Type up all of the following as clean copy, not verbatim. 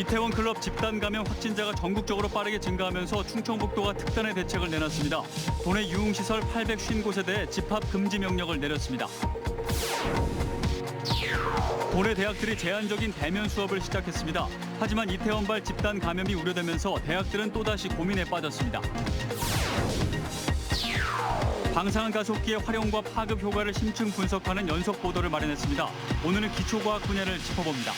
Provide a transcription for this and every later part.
이태원 클럽 집단 감염 확진자가 전국적으로 빠르게 증가하면서 충청북도가 특단의 대책을 내놨습니다. 도내 유흥시설 850곳에 대해 집합 금지 명령을 내렸습니다. 도내 대학들이 제한적인 대면 수업을 시작했습니다. 하지만 이태원발 집단 감염이 우려되면서 대학들은 또다시 고민에 빠졌습니다. 방사능 가속기의 활용과 파급 효과를 심층 분석하는 연속 보도를 마련했습니다. 오늘은 기초과학 분야를 짚어봅니다.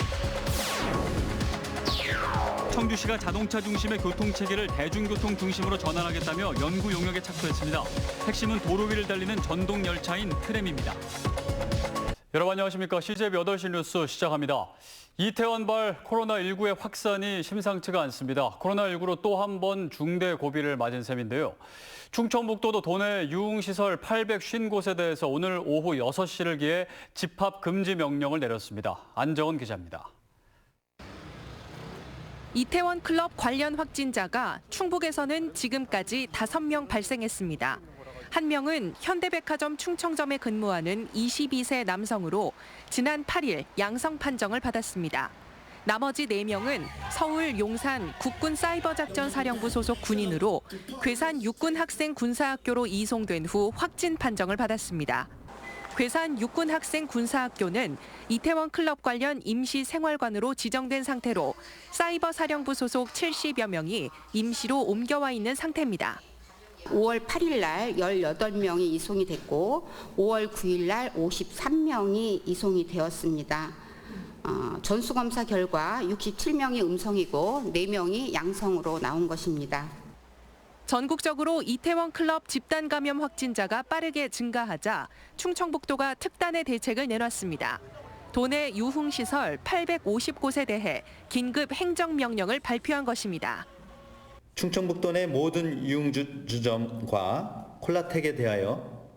청주시가 자동차 중심의 교통체계를 대중교통 중심으로 전환하겠다며 연구 용역에 착수했습니다. 핵심은 도로 위를 달리는 전동 열차인 트램입니다. 여러분 안녕하십니까. CJB 8시 뉴스 시작합니다. 이태원발 코로나19의 확산이 심상치가 않습니다. 코로나19로 또 한 번 중대 고비를 맞은 셈인데요. 충청북도도 도내 유흥시설 850곳에 대해서 오늘 오후 6시를 기해 집합 금지 명령을 내렸습니다. 안정은 기자입니다. 이태원 클럽 관련 확진자가 충북에서는 지금까지 5명 발생했습니다. 한 명은 현대백화점 충청점에 근무하는 22세 남성으로 지난 8일 양성 판정을 받았습니다. 나머지 4명은 서울 용산 국군사이버작전사령부 소속 군인으로 괴산 육군학생군사학교로 이송된 후 확진 판정을 받았습니다. 괴산 육군학생군사학교는 이태원 클럽 관련 임시 생활관으로 지정된 상태로 사이버 사령부 소속 70여 명이 임시로 옮겨와 있는 상태입니다. 5월 8일 날 18명이 이송이 됐고 5월 9일 날 53명이 이송이 되었습니다. 전수검사 결과 67명이 음성이고 4명이 양성으로 나온 것입니다. 전국적으로 이태원 클럽 집단 감염 확진자가 빠르게 증가하자 충청북도가 특단의 대책을 내놨습니다. 도내 유흥시설 850곳에 대해 긴급 행정명령을 발표한 것입니다. 충청북도 내 모든 유흥주점과 콜라텍에 대하여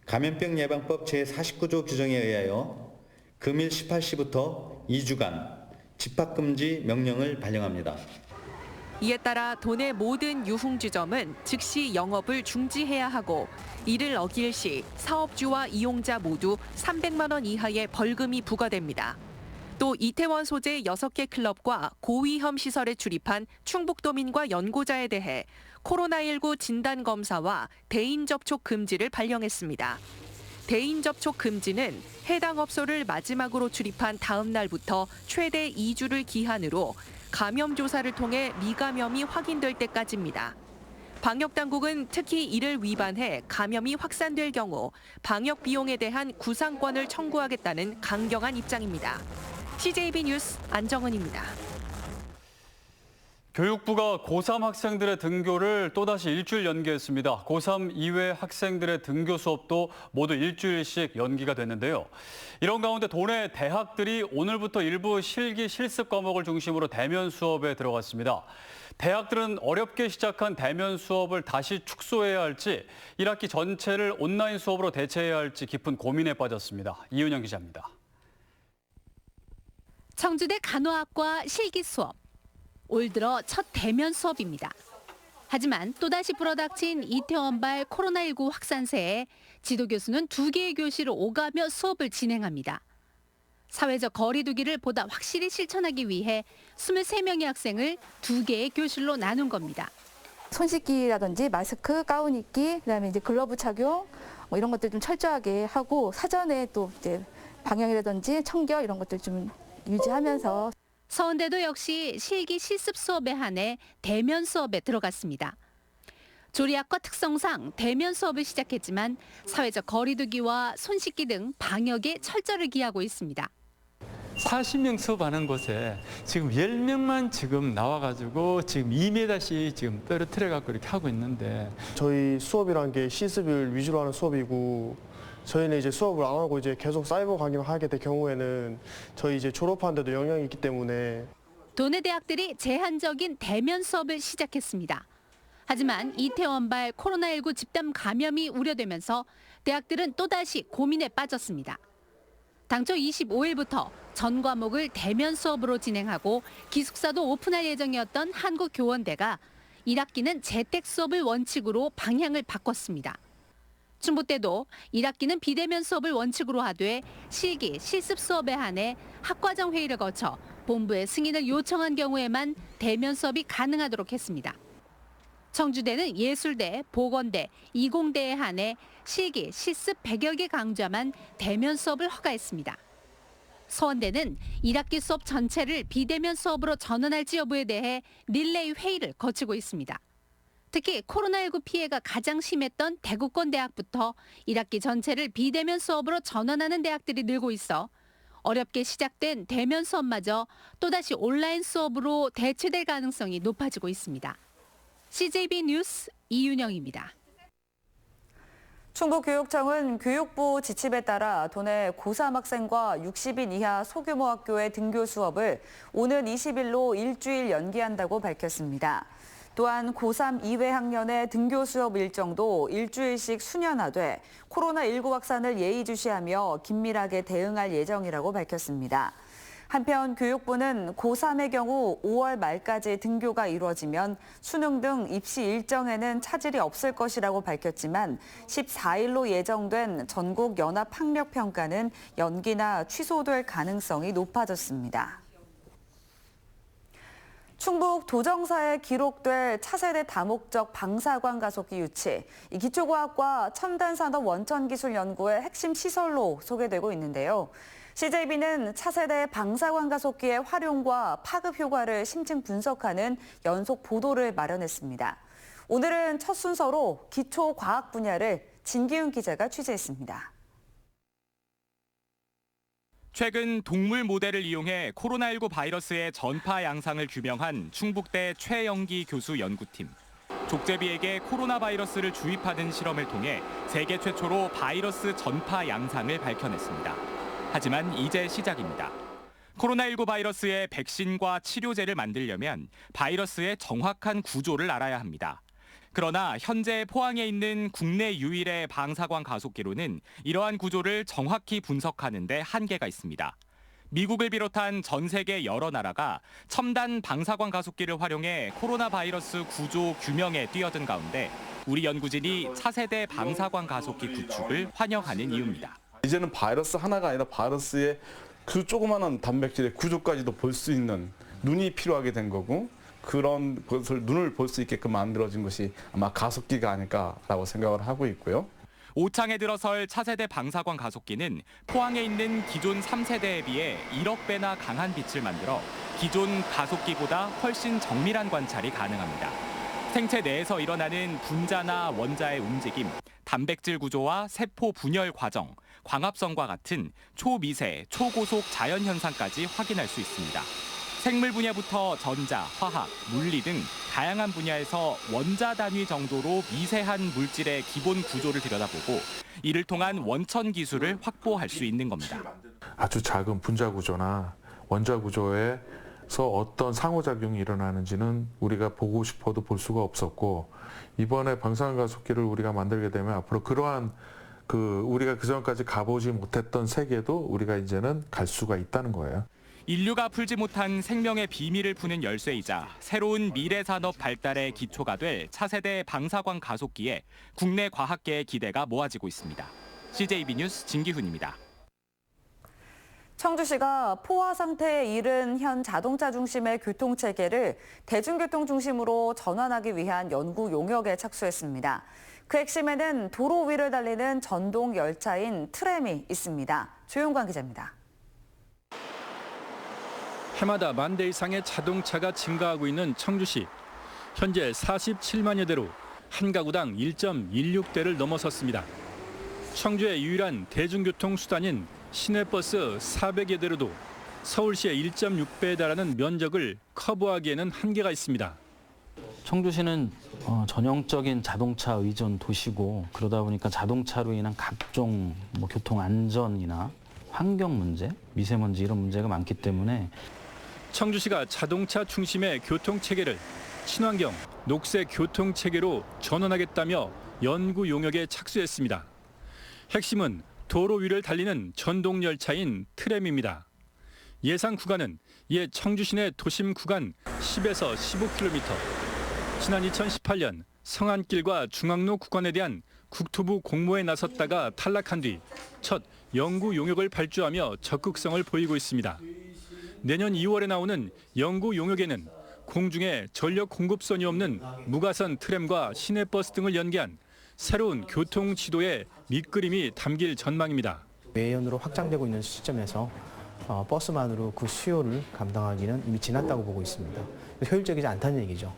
감염병 예방법 제49조 규정에 의하여 금일 18시부터 2주간 집합금지 명령을 발령합니다. 이에 따라 도내 모든 유흥주점은 즉시 영업을 중지해야 하고 이를 어길 시 사업주와 이용자 모두 300만 원 이하의 벌금이 부과됩니다. 또 이태원 소재 6개 클럽과 고위험 시설에 출입한 충북도민과 연고자에 대해 코로나19 진단검사와 대인 접촉 금지를 발령했습니다. 대인 접촉 금지는 해당 업소를 마지막으로 출입한 다음 날부터 최대 2주를 기한으로 감염 조사를 통해 미감염이 확인될 때까지입니다. 방역당국은 특히 이를 위반해 감염이 확산될 경우 방역 비용에 대한 구상권을 청구하겠다는 강경한 입장입니다. CJB 뉴스 안정은입니다. 교육부가 고3 학생들의 등교를 또다시 일주일 연기했습니다. 고3 이외 학생들의 등교 수업도 모두 일주일씩 연기가 됐는데요. 이런 가운데 도내 대학들이 오늘부터 일부 실기 실습 과목을 중심으로 대면 수업에 들어갔습니다. 대학들은 어렵게 시작한 대면 수업을 다시 축소해야 할지 1학기 전체를 온라인 수업으로 대체해야 할지 깊은 고민에 빠졌습니다. 이윤영 기자입니다. 청주대 간호학과 실기 수업. 올 들어 첫 대면 수업입니다. 하지만 또다시 불어닥친 이태원발 코로나19 확산세에 지도 교수는 2개의 교실을 오가며 수업을 진행합니다. 사회적 거리 두기를 보다 확실히 실천하기 위해 23명의 학생을 2개의 교실로 나눈 겁니다. 손 씻기라든지 마스크, 가운 입기, 그다음에 이제 글러브 착용 이런 것들 좀 철저하게 하고 사전에 또 이제 방역이라든지 청결 이런 것들 좀 유지하면서 서원대도 역시 실기 실습 수업에 한해 대면 수업에 들어갔습니다. 조리학과 특성상 대면 수업을 시작했지만 사회적 거리 두기와 손 씻기 등 방역에 철저를 기하고 있습니다. 40명 수업하는 곳에 지금 10명만 지금 나와가지고 지금 2m씩 지금 떨어뜨려갖고 이렇게 하고 있는데 저희 수업이라는 게 실습을 위주로 하는 수업이고 저희는 이제 수업을 안 하고 이제 계속 사이버 강의만 하게 될 경우에는 저희 이제 졸업하는데도 영향이 있기 때문에 도내 대학들이 제한적인 대면 수업을 시작했습니다. 하지만 이태원발 코로나19 집단 감염이 우려되면서 대학들은 또다시 고민에 빠졌습니다. 당초 25일부터 전 과목을 대면 수업으로 진행하고 기숙사도 오픈할 예정이었던 한국교원대가 1학기는 재택 수업을 원칙으로 방향을 바꿨습니다. 충북대도 1학기는 비대면 수업을 원칙으로 하되 실기, 실습 수업에 한해 학과정 회의를 거쳐 본부에 승인을 요청한 경우에만 대면 수업이 가능하도록 했습니다. 청주대는 예술대, 보건대, 이공대에 한해 실기, 실습 100여 개 강좌만 대면 수업을 허가했습니다. 서원대는 1학기 수업 전체를 비대면 수업으로 전환할지 여부에 대해 릴레이 회의를 거치고 있습니다. 특히 코로나19 피해가 가장 심했던 대구권 대학부터 1학기 전체를 비대면 수업으로 전환하는 대학들이 늘고 있어 어렵게 시작된 대면 수업마저 또다시 온라인 수업으로 대체될 가능성이 높아지고 있습니다. CJB 뉴스 이윤영입니다. 충북교육청은 교육부 지침에 따라 도내 고3 학생과 60인 이하 소규모 학교의 등교 수업을 오는 20일로 일주일 연기한다고 밝혔습니다. 또한 고3 이외 학년의 등교 수업 일정도 일주일씩 수년화돼 코로나19 확산을 예의주시하며 긴밀하게 대응할 예정이라고 밝혔습니다. 한편 교육부는 고3의 경우 5월 말까지 등교가 이루어지면 수능 등 입시 일정에는 차질이 없을 것이라고 밝혔지만 14일로 예정된 전국 연합학력평가는 연기나 취소될 가능성이 높아졌습니다. 충북 도정사에 기록될 차세대 다목적 방사광 가속기 유치, 이 기초과학과 첨단산업 원천기술연구의 핵심 시설로 소개되고 있는데요. CJB는 차세대 방사광 가속기의 활용과 파급 효과를 심층 분석하는 연속 보도를 마련했습니다. 오늘은 첫 순서로 기초과학 분야를 진기훈 기자가 취재했습니다. 최근 동물 모델을 이용해 코로나19 바이러스의 전파 양상을 규명한 충북대 최영기 교수 연구팀. 족제비에게 코로나 바이러스를 주입하는 실험을 통해 세계 최초로 바이러스 전파 양상을 밝혀냈습니다. 하지만 이제 시작입니다. 코로나19 바이러스의 백신과 치료제를 만들려면 바이러스의 정확한 구조를 알아야 합니다. 그러나 현재 포항에 있는 국내 유일의 방사광 가속기로는 이러한 구조를 정확히 분석하는 데 한계가 있습니다. 미국을 비롯한 전 세계 여러 나라가 첨단 방사광 가속기를 활용해 코로나 바이러스 구조 규명에 뛰어든 가운데 우리 연구진이 차세대 방사광 가속기 구축을 환영하는 이유입니다. 이제는 바이러스 하나가 아니라 바이러스의 그 조그마한 단백질의 구조까지도 볼 수 있는 눈이 필요하게 된 거고 그런 것을 눈을 볼 수 있게끔 만들어진 것이 아마 가속기가 아닐까라고 생각을 하고 있고요. 오창에 들어설 차세대 방사광 가속기는 포항에 있는 기존 3세대에 비해 1억 배나 강한 빛을 만들어 기존 가속기보다 훨씬 정밀한 관찰이 가능합니다. 생체 내에서 일어나는 분자나 원자의 움직임, 단백질 구조와 세포 분열 과정, 광합성과 같은 초미세, 초고속 자연 현상까지 확인할 수 있습니다. 생물 분야부터 전자, 화학, 물리 등 다양한 분야에서 원자 단위 정도로 미세한 물질의 기본 구조를 들여다보고 이를 통한 원천 기술을 확보할 수 있는 겁니다. 아주 작은 분자 구조나 원자 구조에서 어떤 상호작용이 일어나는지는 우리가 보고 싶어도 볼 수가 없었고 이번에 방사광 가속기를 우리가 만들게 되면 앞으로 그러한 우리가 그전까지 가보지 못했던 세계도 우리가 이제는 갈 수가 있다는 거예요. 인류가 풀지 못한 생명의 비밀을 푸는 열쇠이자 새로운 미래 산업 발달의 기초가 될 차세대 방사광 가속기에 국내 과학계의 기대가 모아지고 있습니다. CJB 뉴스 진기훈입니다. 청주시가 포화 상태에 이른 현 자동차 중심의 교통체계를 대중교통 중심으로 전환하기 위한 연구 용역에 착수했습니다. 그 핵심에는 도로 위를 달리는 전동 열차인 트램이 있습니다. 조용관 기자입니다. 해마다 10,000대 이상의 자동차가 증가하고 있는 청주시. 현재 47만여 대로 한 가구당 1.16대를 넘어섰습니다. 청주의 유일한 대중교통 수단인 시내버스 400여 대로도 서울시의 1.6배에 달하는 면적을 커버하기에는 한계가 있습니다. 청주시는 전형적인 자동차 의존 도시고 그러다 보니까 자동차로 인한 각종 교통 안전이나 환경 문제, 미세먼지 이런 문제가 많기 때문에 청주시가 자동차 중심의 교통체계를 친환경, 녹색 교통체계로 전환하겠다며 연구 용역에 착수했습니다. 핵심은 도로 위를 달리는 전동열차인 트램입니다. 예상 구간은 옛 청주 시내 도심 구간 10에서 15km, 지난 2018년 성안길과 중앙로 구간에 대한 국토부 공모에 나섰다가 탈락한 뒤 첫 연구 용역을 발주하며 적극성을 보이고 있습니다. 내년 2월에 나오는 영구 용역에는 공중에 전력 공급선이 없는 무가선 트램과 시내버스 등을 연계한 새로운 교통 지도의 밑그림이 담길 전망입니다. 매연으로 확장되고 있는 시점에서 버스만으로 그 수요를 감당하기는 이미 지났다고 보고 있습니다. 효율적이지 않다는 얘기죠.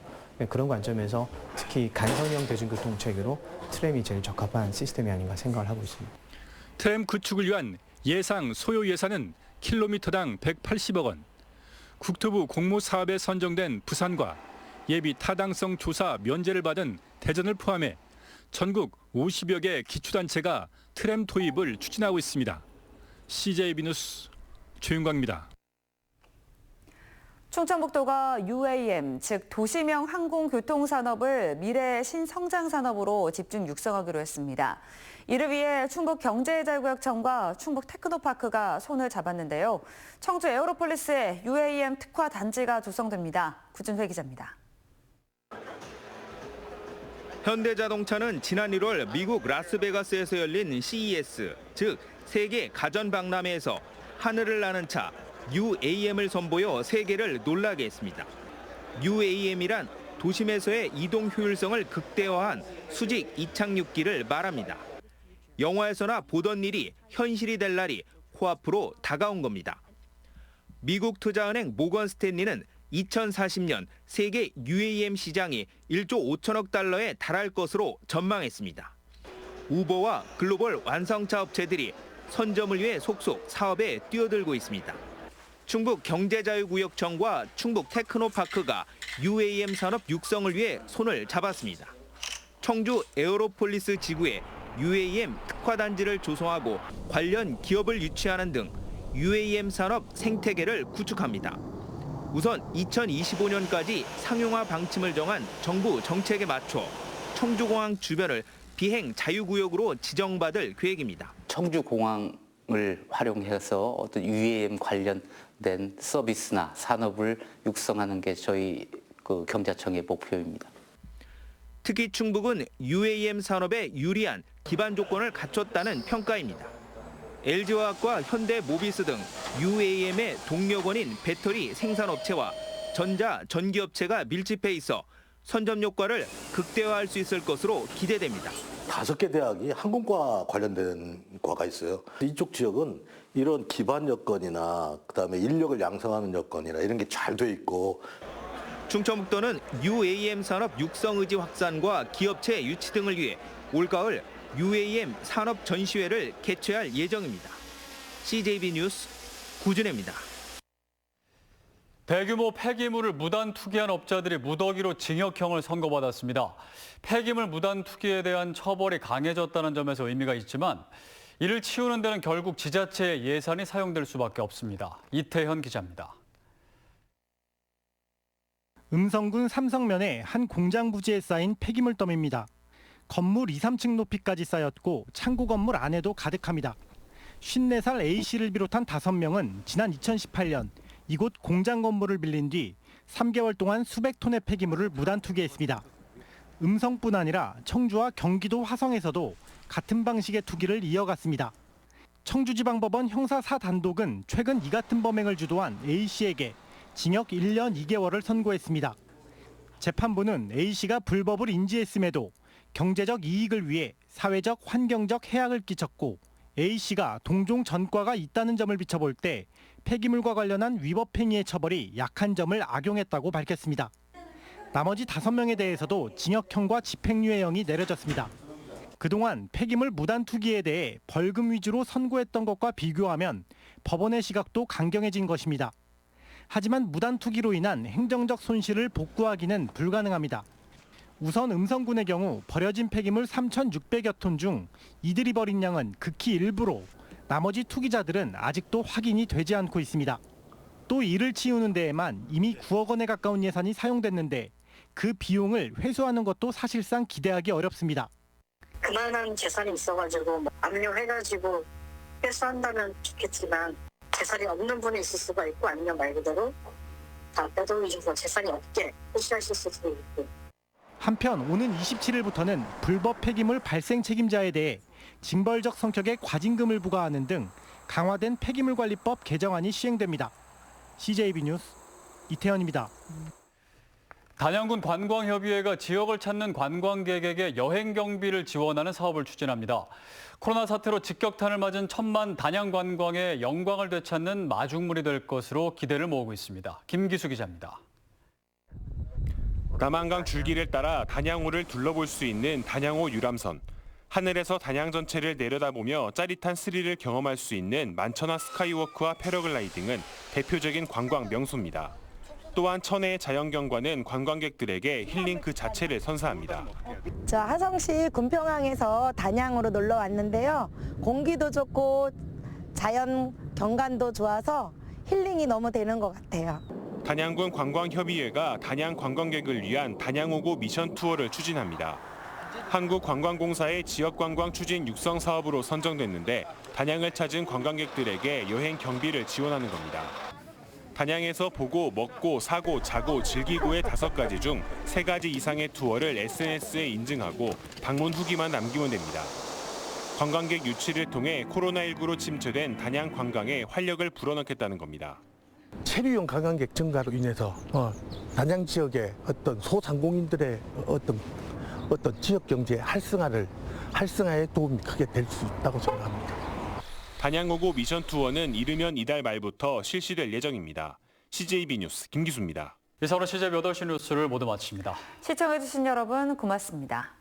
그런 관점에서 특히 간선형 대중교통 체계로 트램이 제일 적합한 시스템이 아닌가 생각을 하고 있습니다. 트램 구축을 위한 예상 소요 예산은 킬로미터당 180억 원. 국토부 공모 사업에 선정된 부산과 예비 타당성 조사 면제를 받은 대전을 포함해 전국 50여 개 기초단체가 트램 도입을 추진하고 있습니다. CJB 뉴스 최윤광입니다. 충청북도가 UAM, 즉 도시명 항공교통산업을 미래 신성장산업으로 집중 육성하기로 했습니다. 이를 위해 충북경제자유구역청과 충북테크노파크가 손을 잡았는데요. 청주 에어로폴리스에 UAM 특화 단지가 조성됩니다. 구준회 기자입니다. 현대자동차는 지난 1월 미국 라스베가스에서 열린 CES, 즉 세계 가전박람회에서 하늘을 나는 차 UAM을 선보여 세계를 놀라게 했습니다. UAM이란 도심에서의 이동 효율성을 극대화한 수직 이착륙기를 말합니다. 영화에서나 보던 일이 현실이 될 날이 코앞으로 다가온 겁니다. 미국 투자은행 모건 스탠리는 2040년 세계 UAM 시장이 1조 5천억 달러에 달할 것으로 전망했습니다. 우버와 글로벌 완성차 업체들이 선점을 위해 속속 사업에 뛰어들고 있습니다. 충북경제자유구역청과 충북테크노파크가 UAM 산업 육성을 위해 손을 잡았습니다. 청주 에어로폴리스 지구에 UAM 특화단지를 조성하고 관련 기업을 유치하는 등 UAM 산업 생태계를 구축합니다. 우선 2025년까지 상용화 방침을 정한 정부 정책에 맞춰 청주공항 주변을 비행 자유구역으로 지정받을 계획입니다. 청주공항을 활용해서 어떤 UAM 관련된 서비스나 산업을 육성하는 게 저희 경자청의 목표입니다. 특히 충북은 UAM 산업에 유리한 기반 조건을 갖췄다는 평가입니다. LG화학과 현대모비스 등 UAM의 동력원인 배터리 생산업체와 전기업체가 밀집해 있어 선점 효과를 극대화할 수 있을 것으로 기대됩니다. 5개 대학이 항공과 관련된 과가 있어요. 이쪽 지역은 이런 기반 여건이나 그다음에 인력을 양성하는 여건이나 이런 게 잘 돼 있고. 충청북도는 UAM 산업 육성 의지 확산과 기업체 유치 등을 위해 올가을 UAM 산업 전시회를 개최할 예정입니다. CJB 뉴스 구준혜입니다. 대규모 폐기물을 무단 투기한 업자들이 무더기로 징역형을 선고받았습니다. 폐기물 무단 투기에 대한 처벌이 강해졌다는 점에서 의미가 있지만 이를 치우는 데는 결국 지자체의 예산이 사용될 수밖에 없습니다. 이태현 기자입니다. 음성군 삼성면의 한 공장 부지에 쌓인 폐기물 더미입니다. 건물 2, 3층 높이까지 쌓였고 창고 건물 안에도 가득합니다. 54살 A씨를 비롯한 5명은 지난 2018년 이곳 공장 건물을 빌린 뒤 3개월 동안 수백 톤의 폐기물을 무단 투기했습니다. 음성뿐 아니라 청주와 경기도 화성에서도 같은 방식의 투기를 이어갔습니다. 청주지방법원 형사 4단독은 최근 이 같은 범행을 주도한 A씨에게 징역 1년 2개월을 선고했습니다. 재판부는 A씨가 불법을 인지했음에도 경제적 이익을 위해 사회적, 환경적 해악을 끼쳤고 A씨가 동종 전과가 있다는 점을 비춰볼 때 폐기물과 관련한 위법 행위의 처벌이 약한 점을 악용했다고 밝혔습니다. 나머지 5명에 대해서도 징역형과 집행유예형이 내려졌습니다. 그동안 폐기물 무단 투기에 대해 벌금 위주로 선고했던 것과 비교하면 법원의 시각도 강경해진 것입니다. 하지만 무단 투기로 인한 행정적 손실을 복구하기는 불가능합니다. 우선 음성군의 경우 버려진 폐기물 3,600여 톤 중 이들이 버린 양은 극히 일부로 나머지 투기자들은 아직도 확인이 되지 않고 있습니다. 또 이를 치우는 데에만 이미 9억 원에 가까운 예산이 사용됐는데 그 비용을 회수하는 것도 사실상 기대하기 어렵습니다. 그만한 재산이 있어가지고 압류해가지고 회수한다면 좋겠지만 재산이 없는 분이 있을 수가 있고 아니면 말 그대로 다 빼돌리셔서 재산이 없게 회수하실 수도 있고. 한편 오는 27일부터는 불법 폐기물 발생 책임자에 대해 징벌적 성격의 과징금을 부과하는 등 강화된 폐기물관리법 개정안이 시행됩니다. CJB 뉴스 이태현입니다. 단양군 관광협의회가 지역을 찾는 관광객에게 여행 경비를 지원하는 사업을 추진합니다. 코로나 사태로 직격탄을 맞은 천만 단양 관광의 영광을 되찾는 마중물이 될 것으로 기대를 모으고 있습니다. 김기수 기자입니다. 남한강 줄기를 따라 단양호를 둘러볼 수 있는 단양호 유람선. 하늘에서 단양 전체를 내려다보며 짜릿한 스릴을 경험할 수 있는 만천하 스카이워크와 패러글라이딩은 대표적인 관광 명소입니다. 또한 천혜의 자연경관은 관광객들에게 힐링 그 자체를 선사합니다. 저 하성시 군평항에서 단양으로 놀러 왔는데요. 공기도 좋고 자연 경관도 좋아서 힐링이 너무 되는 것 같아요. 단양군 관광협의회가 단양 관광객을 위한 단양호구 미션 투어를 추진합니다. 한국관광공사의 지역관광 추진 육성 사업으로 선정됐는데 단양을 찾은 관광객들에게 여행 경비를 지원하는 겁니다. 단양에서 보고, 먹고, 사고, 자고, 즐기고의 5가지 중 3가지 이상의 투어를 SNS에 인증하고 방문 후기만 남기면 됩니다. 관광객 유치를 통해 코로나19로 침체된 단양 관광에 활력을 불어넣겠다는 겁니다. 체류용 관광객 증가로 인해서 단양 지역의 어떤 소상공인들의 어떤 지역 경제 활성화에 도움이 크게 될 수 있다고 생각합니다. 단양호구 미션 투어는 이르면 이달 말부터 실시될 예정입니다. CJB 뉴스 김기수입니다. 이상으로 CJB 8시 뉴스를 모두 마칩니다. 시청해주신 여러분 고맙습니다.